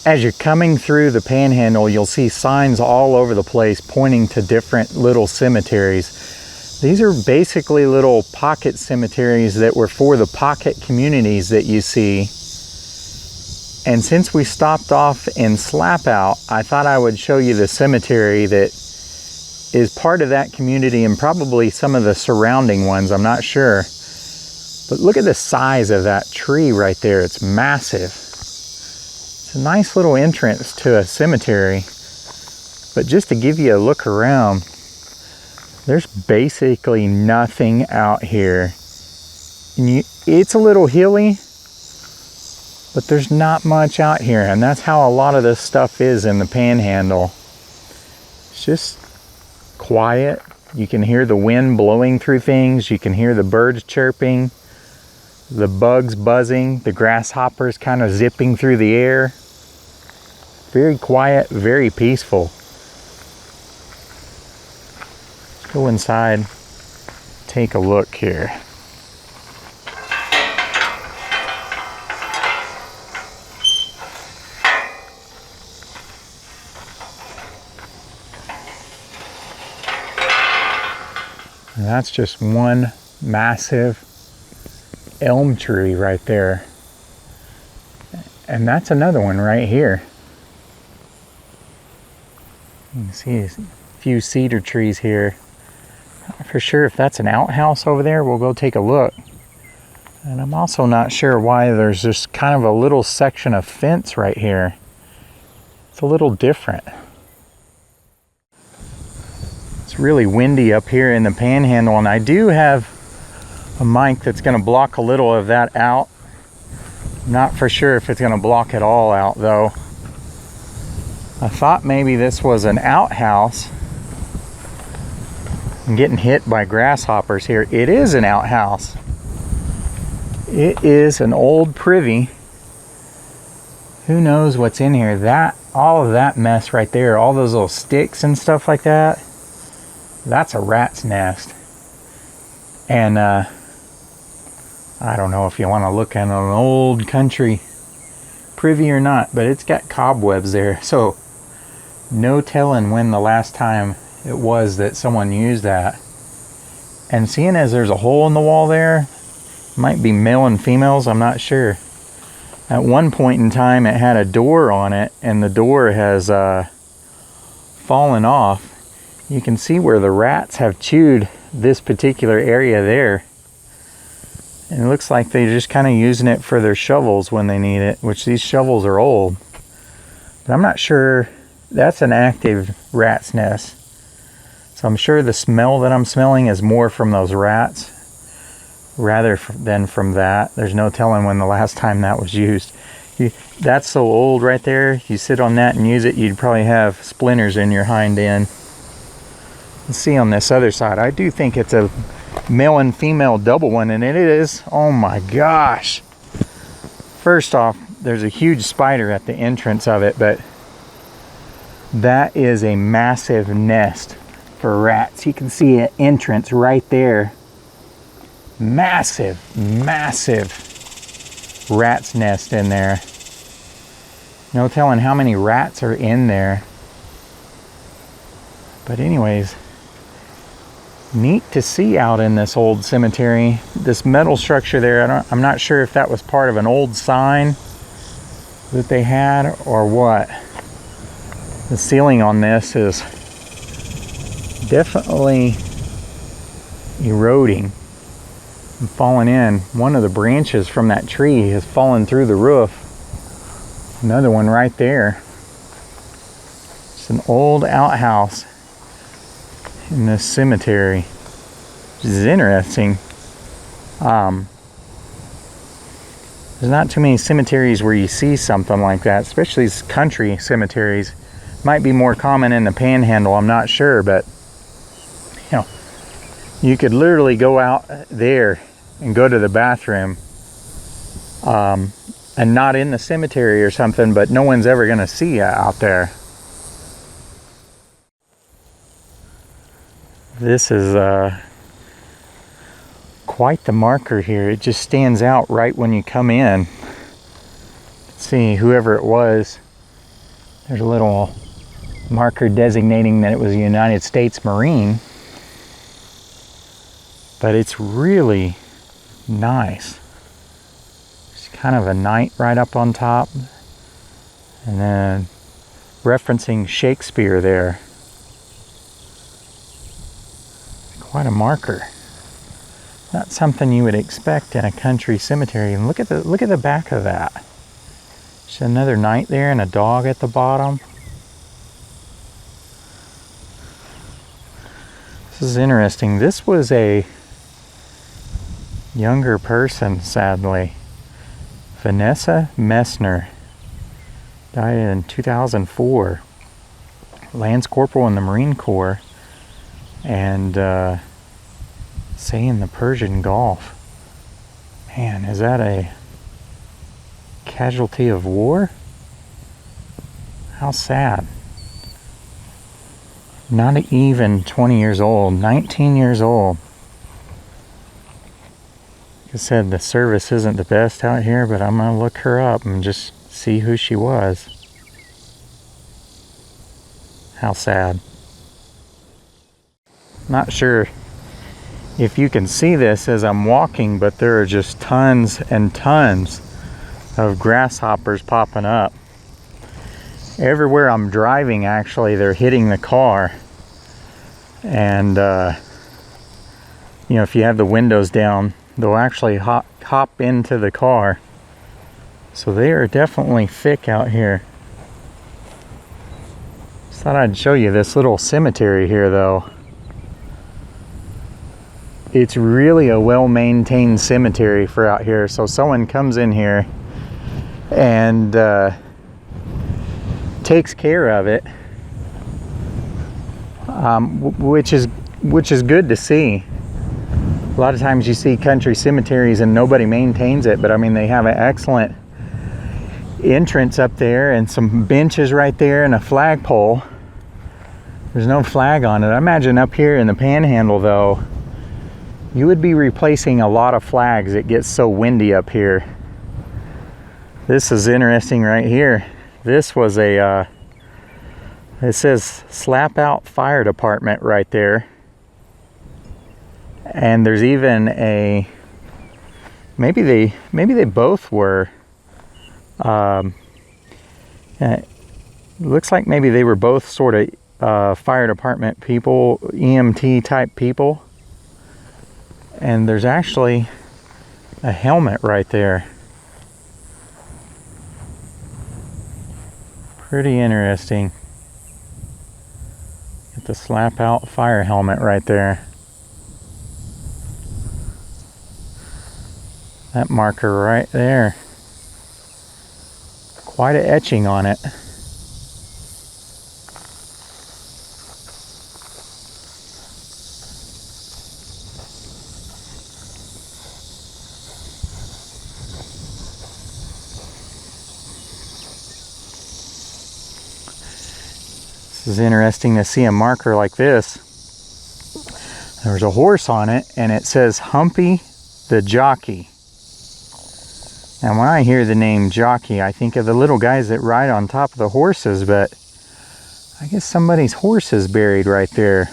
As you're coming through the Panhandle, you'll see signs all over the place pointing to different little cemeteries. These are basically little pocket cemeteries that were for the pocket communities that you see. And since we stopped off in Slapout, I thought I would show you the cemetery that is part of that community and probably some of the surrounding ones, I'm not sure. But look at the size of that tree right there, it's massive. It's a nice little entrance to a cemetery. But just to give you a look around, there's basically nothing out here. And it's a little hilly, but there's not much out here. And that's how a lot of this stuff is in the Panhandle. It's just quiet. You can hear the wind blowing through things. You can hear the birds chirping, the bugs buzzing, the grasshoppers kind of zipping through the air. Very quiet, very peaceful. Let's go inside, take a look here. And that's just one massive elm tree right there. And that's another one right here. You can see a few cedar trees here. Not for sure if that's an outhouse over there. We'll go take a look. And I'm also not sure why there's just kind of a little section of fence right here. It's a little different. It's really windy up here in the Panhandle, and I do have a mic that's going to block a little of that out. Not for sure if it's going to block it all out though. I thought maybe this was an outhouse. I'm getting hit by grasshoppers here. It is an outhouse. It is an old privy. Who knows what's in here? All of that mess right there, all those little sticks and stuff like that, that's a rat's nest. And I don't know if you want to look at an old country privy or not, but it's got cobwebs there. So no telling when the last time it was that someone used that. And seeing as there's a hole in the wall there, might be male and females, I'm not sure. At one point in time it had a door on it, and the door has fallen off. You can see where the rats have chewed this particular area there. And it looks like they're just kind of using it for their shovels when they need it, which these shovels are old. But I'm not sure. That's an active rat's nest. So I'm sure the smell that I'm smelling is more from those rats rather than from that. There's no telling when the last time that was used. That's so old right there. You sit on that and use it, you'd probably have splinters in your hind end. Let's see on this other side. I do think it's a male and female double one, and it is. Oh my gosh. First off, there's a huge spider at the entrance of it, but that is a massive nest for rats. You can see an entrance right there. Massive, massive rat's nest in there. No telling how many rats are in there. But anyways, neat to see out in this old cemetery. This metal structure there, I'm not sure if that was part of an old sign that they had or what. The ceiling on this is definitely eroding and falling in. One of the branches from that tree has fallen through the roof. Another one right there. It's an old outhouse in this cemetery, which is interesting. There's not too many cemeteries where you see something like that, especially these country cemeteries. Might be more common in the Panhandle, I'm not sure, but you know, you could literally go out there and go to the bathroom and not in the cemetery or something, but no one's ever going to see you out there. This is quite the marker here. It just stands out right when you come in. Let's see, whoever it was There's a little marker designating that it was a United States Marine. But it's really nice. It's kind of a knight right up on top. And then referencing Shakespeare there. Quite a marker. Not something you would expect in a country cemetery. And look at the back of that. There's another knight there and a dog at the bottom. This is interesting. This was a younger person, sadly. Vanessa Messner died in 2004. Lance Corporal in the Marine Corps. And say in the Persian Gulf. Man, is that a casualty of war? How sad. Not even 20 years old, 19 years old. Like I said, the service isn't the best out here, but I'm gonna look her up and just see who she was. How sad. Not sure if you can see this as I'm walking, but there are just tons and tons of grasshoppers popping up. Everywhere I'm driving, actually, they're hitting the car. And, you know, if you have the windows down, they'll actually hop into the car. So they are definitely thick out here. Just thought I'd show you this little cemetery here, though. It's really a well-maintained cemetery for out here. So someone comes in here and takes care of it, which is good to see. A lot of times you see country cemeteries and nobody maintains it, but I mean, they have an excellent entrance up there and some benches right there and a flagpole. There's no flag on it. I imagine up here in the Panhandle, though, you would be replacing a lot of flags. It gets so windy up here. This is interesting right here. This was a, it says Slapout Fire Department right there. And there's even a, maybe they both were, it looks like maybe they were both sort of fire department people, EMT type people. And there's actually a helmet right there. Pretty interesting. Get the Slapout fire helmet right there. That marker right there. Quite an etching on it. This is interesting to see a marker like this. There's a horse on it and it says Humpy the Jockey. And when I hear the name jockey, I think of the little guys that ride on top of the horses, but I guess somebody's horse is buried right there.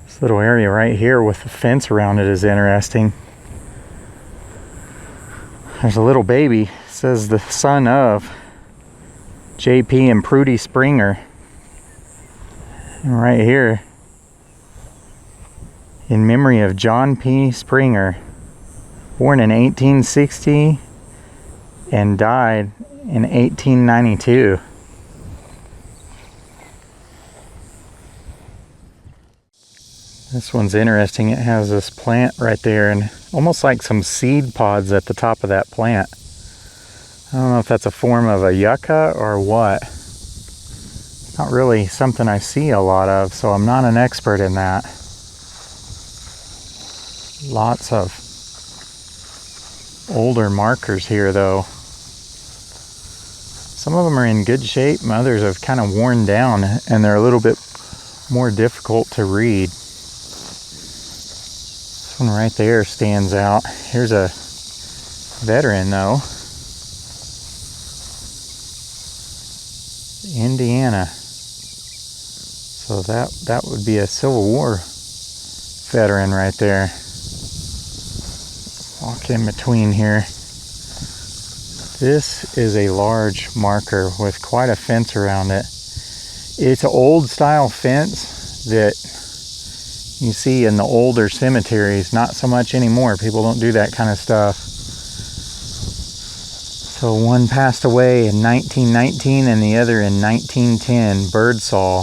This little area right here with the fence around it is interesting. There's a little baby. It says the son of JP and Prudy Springer. And right here, in memory of John P. Springer, born in 1860 and died in 1892. This one's interesting. It has this plant right there and almost like some seed pods at the top of that plant. I don't know if that's a form of a yucca or what. Not really something I see a lot of, so I'm not an expert in that. Lots of older markers here, though. Some of them are in good shape, and others have kind of worn down, and they're a little bit more difficult to read. This one right there stands out. Here's a veteran, though. Indiana. So that would be a Civil War veteran right there. Walk in between here. This is a large marker with quite a fence around it. It's an old style fence that you see in the older cemeteries. Not so much anymore. People don't do that kind of stuff. So one passed away in 1919 and the other in 1910, Birdsall.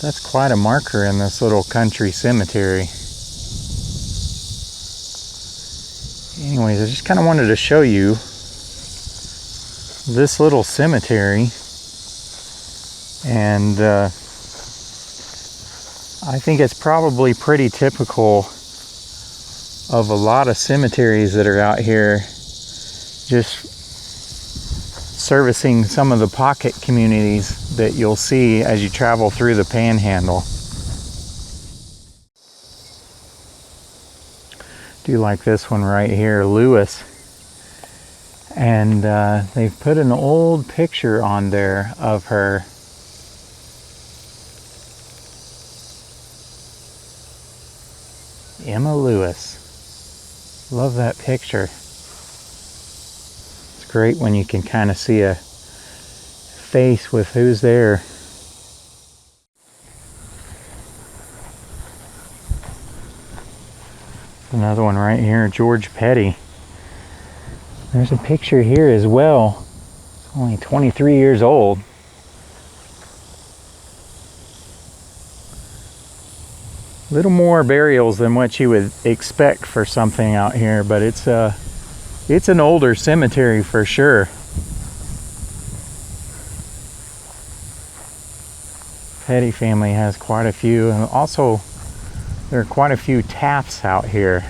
That's quite a marker in this little country cemetery. Anyways, I just kind of wanted to show you this little cemetery. And I think it's probably pretty typical of a lot of cemeteries that are out here, just servicing some of the pocket communities that you'll see as you travel through the Panhandle. Do like this one right here, Lewis. And they've put an old picture on there of her. Emma Lewis. Love that picture. It's great when you can kind of see a face with who's there. Another one right here, George Petty. There's a picture here as well. It's only 23 years old. Little more burials than what you would expect for something out here, but it's an older cemetery for sure. Petty family has quite a few, and also there are quite a few Tafts out here.